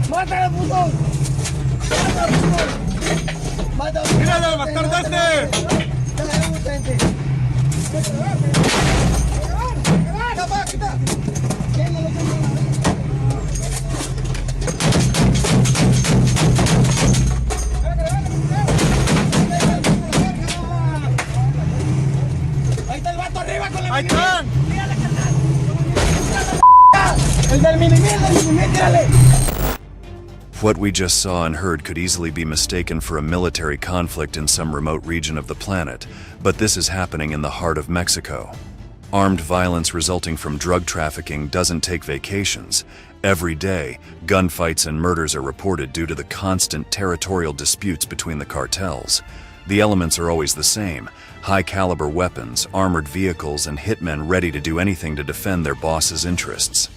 ¡Mátalo, puto! ¡Mátalo, puto! ¡Mátalo! ¡Míralo, bastardaste! Ahí está el vato arriba con la mini. ¡Ahí están! ¡El del mini, tírale! What we just saw and heard could easily be mistaken for a military conflict in some remote region of the planet, but this is happening in the heart of Mexico. Armed violence resulting from drug trafficking doesn't take vacations. Every day, gunfights and murders are reported due to the constant territorial disputes between the cartels. The elements are always the same: high-caliber weapons, armored vehicles, and hitmen ready to do anything to defend their boss's interests.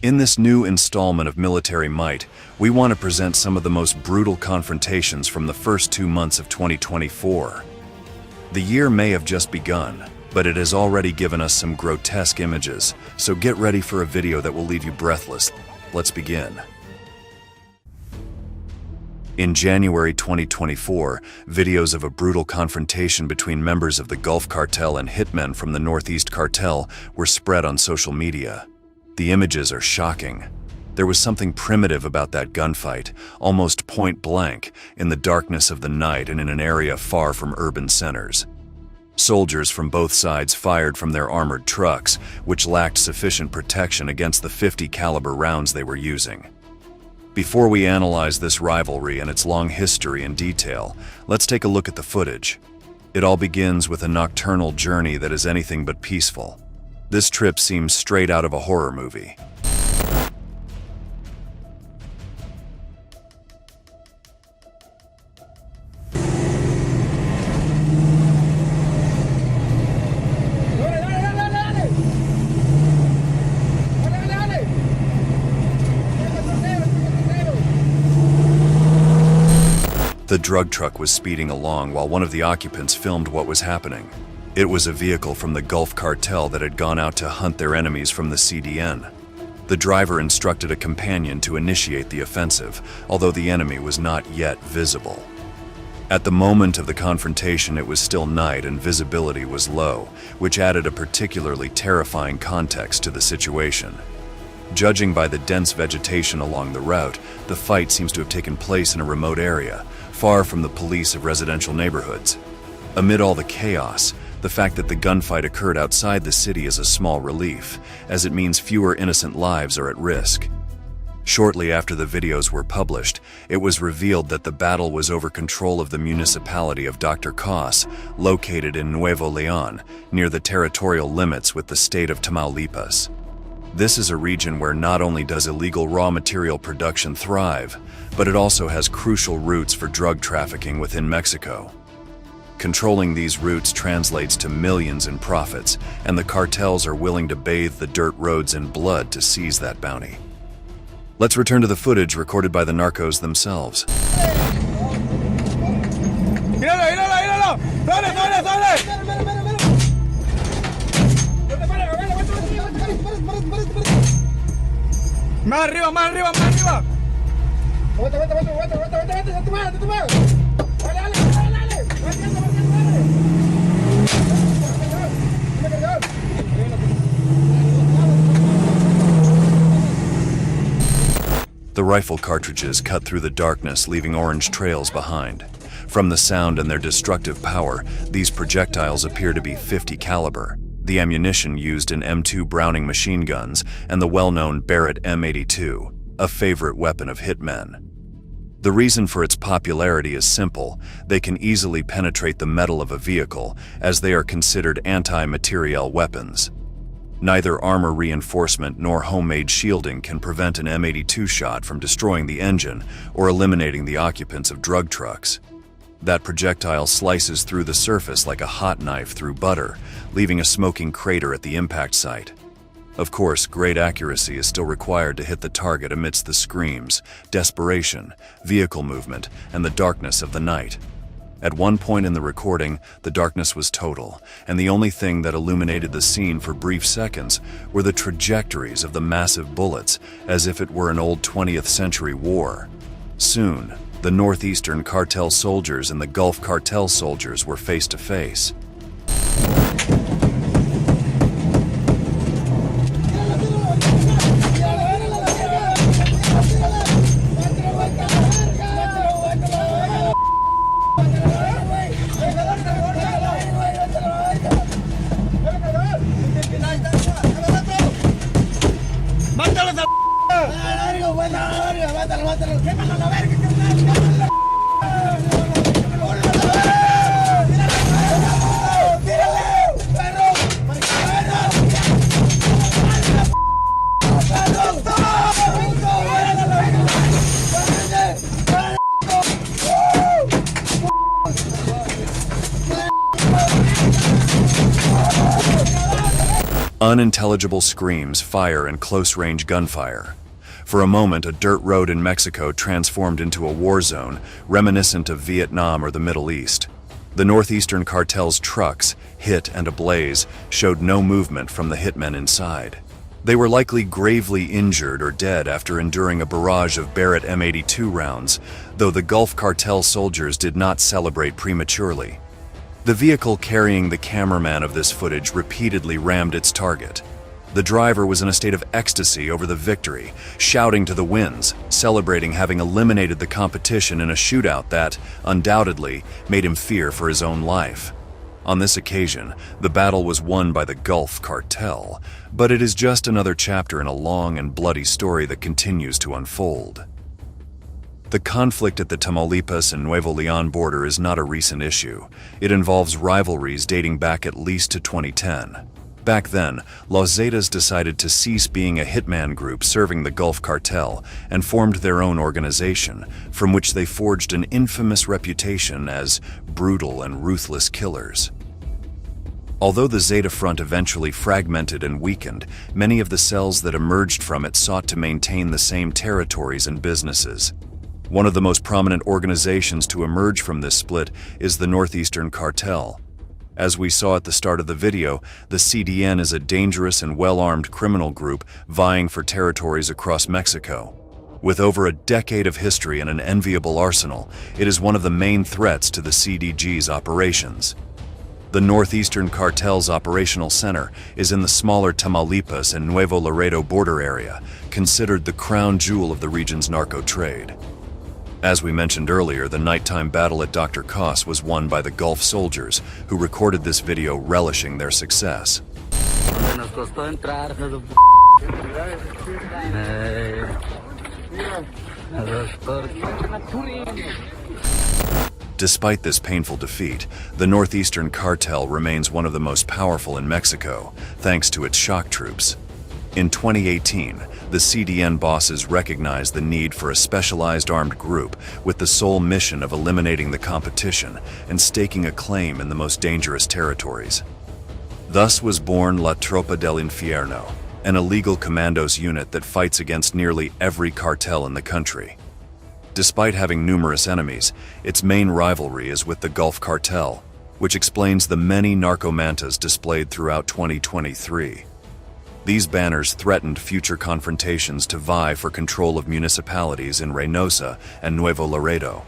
In this new installment of Military Might, we want to present some of the most brutal confrontations from the first 2 months of 2024. The year may have just begun, but it has already given us some grotesque images, so get ready for a video that will leave you breathless. Let's begin. In January 2024, videos of a brutal confrontation between members of the Gulf Cartel and hitmen from the Northeast Cartel were spread on social media. The images are shocking. There was something primitive about that gunfight, almost point blank, in the darkness of the night and in an area far from urban centers. Soldiers from both sides fired from their armored trucks, which lacked sufficient protection against the .50 caliber rounds they were using. Before we analyze this rivalry and its long history in detail, let's take a look at the footage. It all begins with a nocturnal journey that is anything but peaceful. This trip seems straight out of a horror movie. The drug truck was speeding along while one of the occupants filmed what was happening. It was a vehicle from the Gulf Cartel that had gone out to hunt their enemies from the CDN. The driver instructed a companion to initiate the offensive, although the enemy was not yet visible. At the moment of the confrontation, it was still night and visibility was low, which added a particularly terrifying context to the situation. Judging by the dense vegetation along the route, the fight seems to have taken place in a remote area, far from the police of residential neighborhoods. Amid all the chaos, the fact that the gunfight occurred outside the city is a small relief, as it means fewer innocent lives are at risk. Shortly after the videos were published, it was revealed that the battle was over control of the municipality of Dr. Cos, located in Nuevo León, near the territorial limits with the state of Tamaulipas. This is a region where not only does illegal raw material production thrive, but it also has crucial routes for drug trafficking within Mexico. Controlling these routes translates to millions in profits, and the cartels are willing to bathe the dirt roads in blood to seize that bounty. Let's return to the footage recorded by the narcos themselves. ¡Míralo, míralo, míralo! ¡Dale, dale, dale! ¡Más arriba, más arriba, más arriba! ¡Vete, vete, vete, vete, vete, vete, vete, vete, vete, vete! ¡Dale, dale, dale, dale! The rifle cartridges cut through the darkness, leaving orange trails behind. From the sound and their destructive power, these projectiles appear to be .50 caliber, the ammunition used in M2 Browning machine guns and the well-known Barrett M82, a favorite weapon of hitmen. The reason for its popularity is simple: they can easily penetrate the metal of a vehicle, as they are considered anti-materiel weapons. Neither armor reinforcement nor homemade shielding can prevent an M82 shot from destroying the engine or eliminating the occupants of drug trucks. That projectile slices through the surface like a hot knife through butter, leaving a smoking crater at the impact site. Of course, great accuracy is still required to hit the target amidst the screams, desperation, vehicle movement, and the darkness of the night. At one point in the recording, the darkness was total, and the only thing that illuminated the scene for brief seconds were the trajectories of the massive bullets, as if it were an old 20th century war. Soon, the Northeastern Cartel soldiers and the Gulf Cartel soldiers were face to face. Unintelligible screams, fire, and close-range gunfire. For a moment, a dirt road in Mexico transformed into a war zone, reminiscent of Vietnam or the Middle East. The Northeastern Cartel's trucks, hit and ablaze, showed no movement from the hitmen inside. They were likely gravely injured or dead after enduring a barrage of Barrett M82 rounds, though the Gulf Cartel soldiers did not celebrate prematurely. The vehicle carrying the cameraman of this footage repeatedly rammed its target. The driver was in a state of ecstasy over the victory, shouting to the winds, celebrating having eliminated the competition in a shootout that, undoubtedly, made him fear for his own life. On this occasion, the battle was won by the Gulf Cartel, but it is just another chapter in a long and bloody story that continues to unfold. The conflict at the Tamaulipas and Nuevo León border is not a recent issue. It involves rivalries dating back at least to 2010. Back then, Los Zetas decided to cease being a hitman group serving the Gulf Cartel and formed their own organization, from which they forged an infamous reputation as brutal and ruthless killers. Although the Zeta Front eventually fragmented and weakened, many of the cells that emerged from it sought to maintain the same territories and businesses. One of the most prominent organizations to emerge from this split is the Northeastern Cartel. As we saw at the start of the video, the CDN is a dangerous and well-armed criminal group vying for territories across Mexico. With over a decade of history and an enviable arsenal, it is one of the main threats to the CDG's operations. The Northeastern Cartel's operational center is in the smaller Tamaulipas and Nuevo Laredo border area, considered the crown jewel of the region's narco trade. As we mentioned earlier, the nighttime battle at Dr. Koss was won by the Gulf soldiers, who recorded this video relishing their success. Despite this painful defeat, the Northeastern Cartel remains one of the most powerful in Mexico, thanks to its shock troops. In 2018, the CDN bosses recognized the need for a specialized armed group with the sole mission of eliminating the competition and staking a claim in the most dangerous territories. Thus was born La Tropa del Infierno, an illegal commandos unit that fights against nearly every cartel in the country. Despite having numerous enemies, its main rivalry is with the Gulf Cartel, which explains the many narcomantas displayed throughout 2023. These banners threatened future confrontations to vie for control of municipalities in Reynosa and Nuevo Laredo.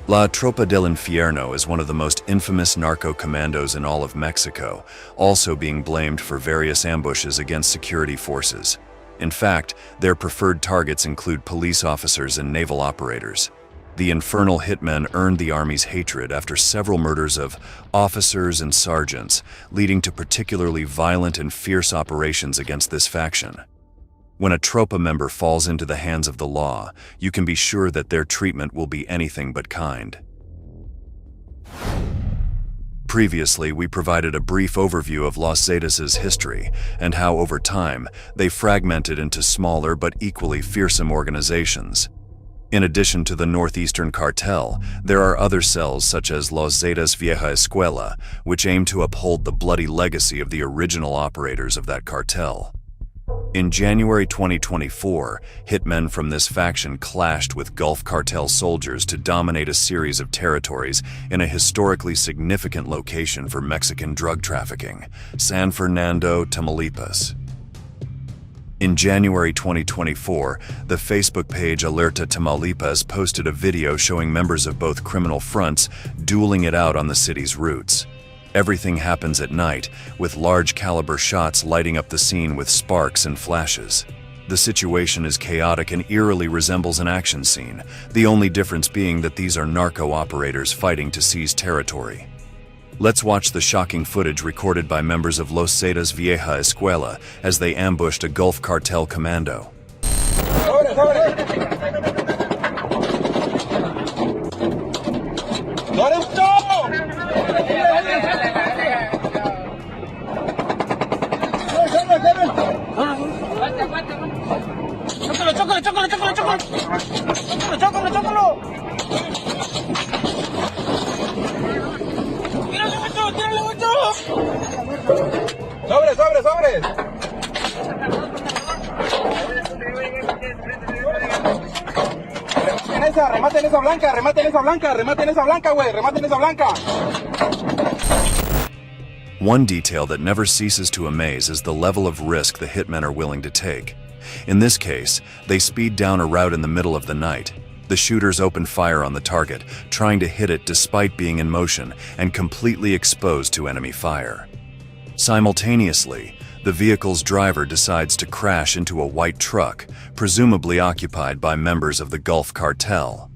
La Tropa del Infierno is one of the most infamous narco commandos in all of Mexico, also being blamed for various ambushes against security forces. In fact, their preferred targets include police officers and naval operators. The infernal hitmen earned the Army's hatred after several murders of officers and sergeants, leading to particularly violent and fierce operations against this faction. When a Tropa member falls into the hands of the law, you can be sure that their treatment will be anything but kind. Previously, we provided a brief overview of Los Zetas' history and how, over time, they fragmented into smaller but equally fearsome organizations. In addition to the Northeastern Cartel, there are other cells such as Los Zetas Vieja Escuela, which aim to uphold the bloody legacy of the original operators of that cartel. In January 2024, hitmen from this faction clashed with Gulf Cartel soldiers to dominate a series of territories in a historically significant location for Mexican drug trafficking, San Fernando, Tamaulipas. In January 2024, the Facebook page Alerta Tamaulipas posted a video showing members of both criminal fronts dueling it out on the city's routes. Everything happens at night, with large caliber shots lighting up the scene with sparks and flashes. The situation is chaotic and eerily resembles an action scene, the only difference being that these are narco operators fighting to seize territory. Let's watch the shocking footage recorded by members of Los Zetas Vieja Escuela as they ambushed a Gulf Cartel commando. ¡Sobres! Rematen esa blanca, güey, rematen esa blanca. One detail that never ceases to amaze is the level of risk the hitmen are willing to take. In this case, they speed down a route in the middle of the night. The shooters open fire on the target, trying to hit it despite being in motion and completely exposed to enemy fire. Simultaneously, the vehicle's driver decides to crash into a white truck, presumably occupied by members of the Gulf Cartel.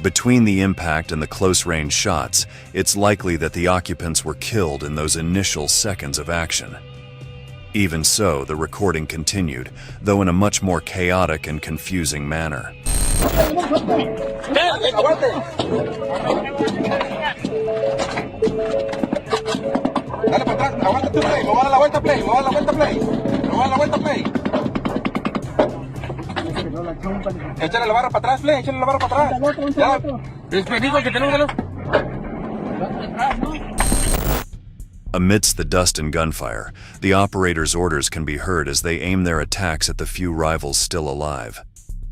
Between the impact and the close-range shots, it's likely that the occupants were killed in those initial seconds of action. Even so, the recording continued, though in a much more chaotic and confusing manner. Dale para atrás, aguanta tu play, me voy a dar la vuelta play. Échale la barra para atrás, play, échale la barra para atrás. Ya. Digo que tenemos. Amidst the dust and gunfire, the operators' orders can be heard as they aim their attacks at the few rivals still alive.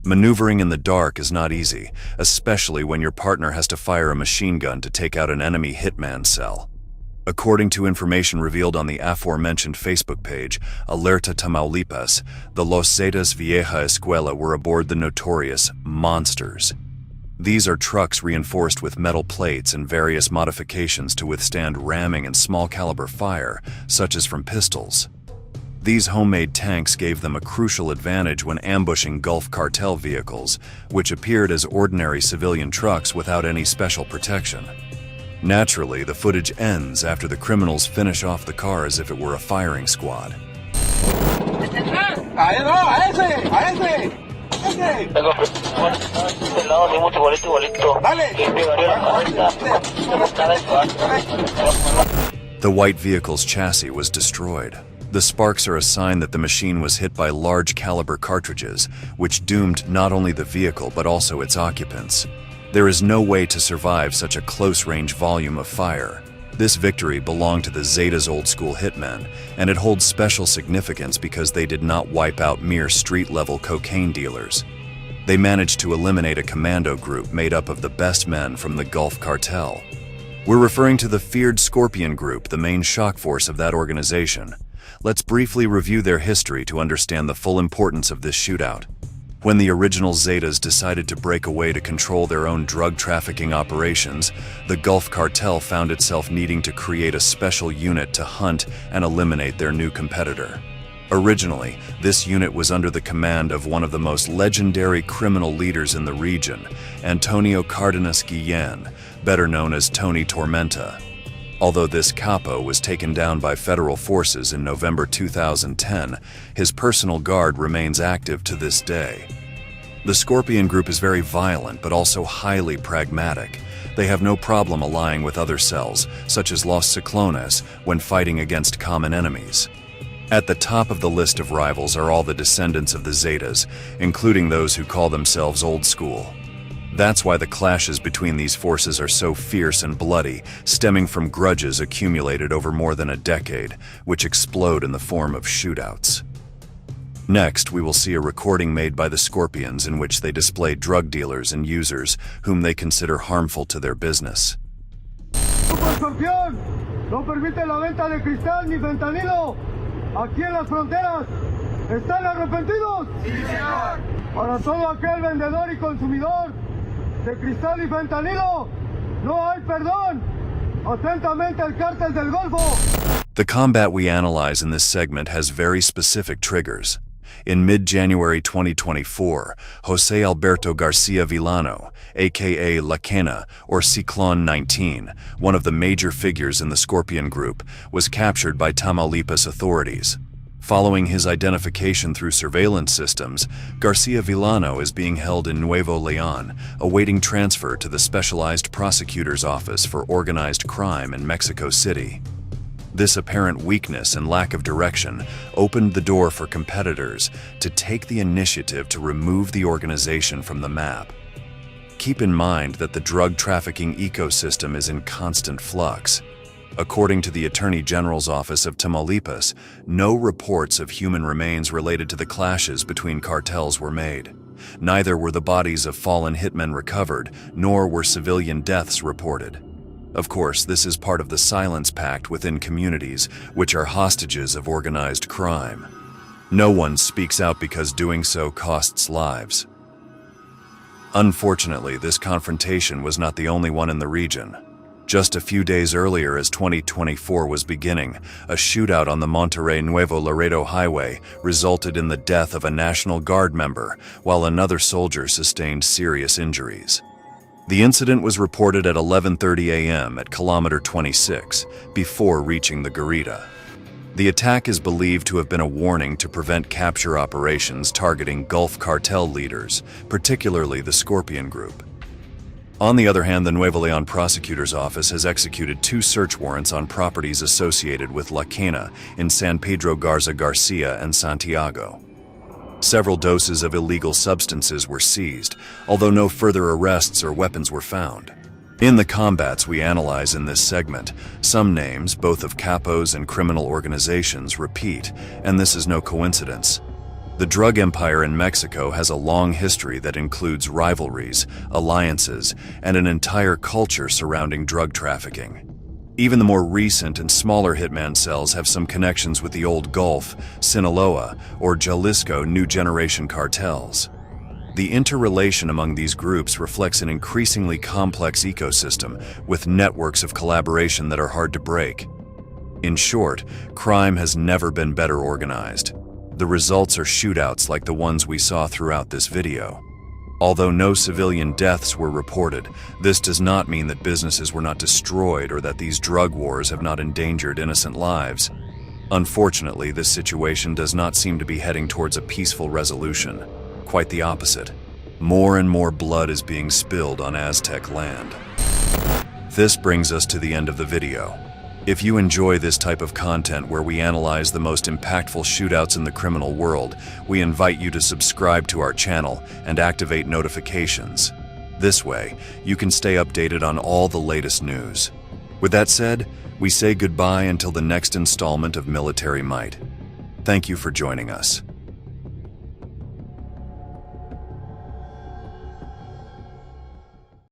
Maneuvering in the dark is not easy, especially when your partner has to fire a machine gun to take out an enemy hitman cell. According to information revealed on the aforementioned Facebook page, Alerta Tamaulipas, the Los Zetas Vieja Escuela were aboard the notorious Monsters. These are trucks reinforced with metal plates and various modifications to withstand ramming and small-caliber fire, such as from pistols. These homemade tanks gave them a crucial advantage when ambushing Gulf Cartel vehicles, which appeared as ordinary civilian trucks without any special protection. Naturally, the footage ends after the criminals finish off the car as if it were a firing squad. The white vehicle's chassis was destroyed. The sparks are a sign that the machine was hit by large caliber cartridges, which doomed not only the vehicle but also its occupants. There is no way to survive such a close-range volume of fire. This victory belonged to the Zetas old-school hitmen, and it holds special significance because they did not wipe out mere street-level cocaine dealers. They managed to eliminate a commando group made up of the best men from the Gulf Cartel. We're referring to the feared Scorpion Group, the main shock force of that organization. Let's briefly review their history to understand the full importance of this shootout. When the original Zetas decided to break away to control their own drug trafficking operations, the Gulf Cartel found itself needing to create a special unit to hunt and eliminate their new competitor. Originally, this unit was under the command of one of the most legendary criminal leaders in the region, Antonio Cardenas Guillen, better known as Tony Tormenta. Although this capo was taken down by federal forces in November 2010, his personal guard remains active to this day. The Scorpion Group is very violent but also highly pragmatic. They have no problem allying with other cells, such as Los Ciclones, when fighting against common enemies. At the top of the list of rivals are all the descendants of the Zetas, including those who call themselves old school. That's why the clashes between these forces are so fierce and bloody, stemming from grudges accumulated over more than a decade, which explode in the form of shootouts. Next, we will see a recording made by the Scorpions in which they display drug dealers and users whom they consider harmful to their business. Escorpión no permite la venta de cristal ni fentanilo aquí en las fronteras. ¿Están arrepentidos? Sí, señor. Para todo aquel vendedor y consumidor de cristal y fentanilo, no hay perdón. Atentamente el Cartel del Golfo. The combat we analyze in this segment has very specific triggers. In mid-January 2024, Jose Alberto Garcia Villano, aka La Quena, or Ciclón 19, one of the major figures in the Scorpion group, was captured by Tamaulipas authorities. Following his identification through surveillance systems, Garcia Villano is being held in Nuevo León, awaiting transfer to the Specialized Prosecutor's Office for Organized Crime in Mexico City. This apparent weakness and lack of direction opened the door for competitors to take the initiative to remove the organization from the map. Keep in mind that the drug trafficking ecosystem is in constant flux. According to the Attorney General's Office of Tamaulipas, no reports of human remains related to the clashes between cartels were made. Neither were the bodies of fallen hitmen recovered, nor were civilian deaths reported. Of course, this is part of the silence pact within communities, which are hostages of organized crime. No one speaks out because doing so costs lives. Unfortunately, this confrontation was not the only one in the region. Just a few days earlier, as 2024 was beginning, a shootout on the Monterrey-Nuevo Laredo highway resulted in the death of a National Guard member, while another soldier sustained serious injuries. The incident was reported at 11:30 a.m. at kilometer 26, before reaching the Garita. The attack is believed to have been a warning to prevent capture operations targeting Gulf Cartel leaders, particularly the Scorpion Group. On the other hand, the Nuevo León Prosecutor's Office has executed 2 search warrants on properties associated with La Quena in San Pedro Garza Garcia and Santiago. Several doses of illegal substances were seized, although no further arrests or weapons were found. In the combats we analyze in this segment, some names, both of capos and criminal organizations, repeat, and this is no coincidence. The drug empire in Mexico has a long history that includes rivalries, alliances, and an entire culture surrounding drug trafficking. Even the more recent and smaller hitman cells have some connections with the old Gulf, Sinaloa, or Jalisco new generation cartels. The interrelation among these groups reflects an increasingly complex ecosystem with networks of collaboration that are hard to break. In short, crime has never been better organized. The results are shootouts like the ones we saw throughout this video. Although no civilian deaths were reported, this does not mean that businesses were not destroyed or that these drug wars have not endangered innocent lives. Unfortunately, this situation does not seem to be heading towards a peaceful resolution. Quite the opposite. More and more blood is being spilled on Aztec land. This brings us to the end of the video. If you enjoy this type of content where we analyze the most impactful shootouts in the criminal world, we invite you to subscribe to our channel and activate notifications. This way, you can stay updated on all the latest news. With that said, we say goodbye until the next installment of Military Might. Thank you for joining us.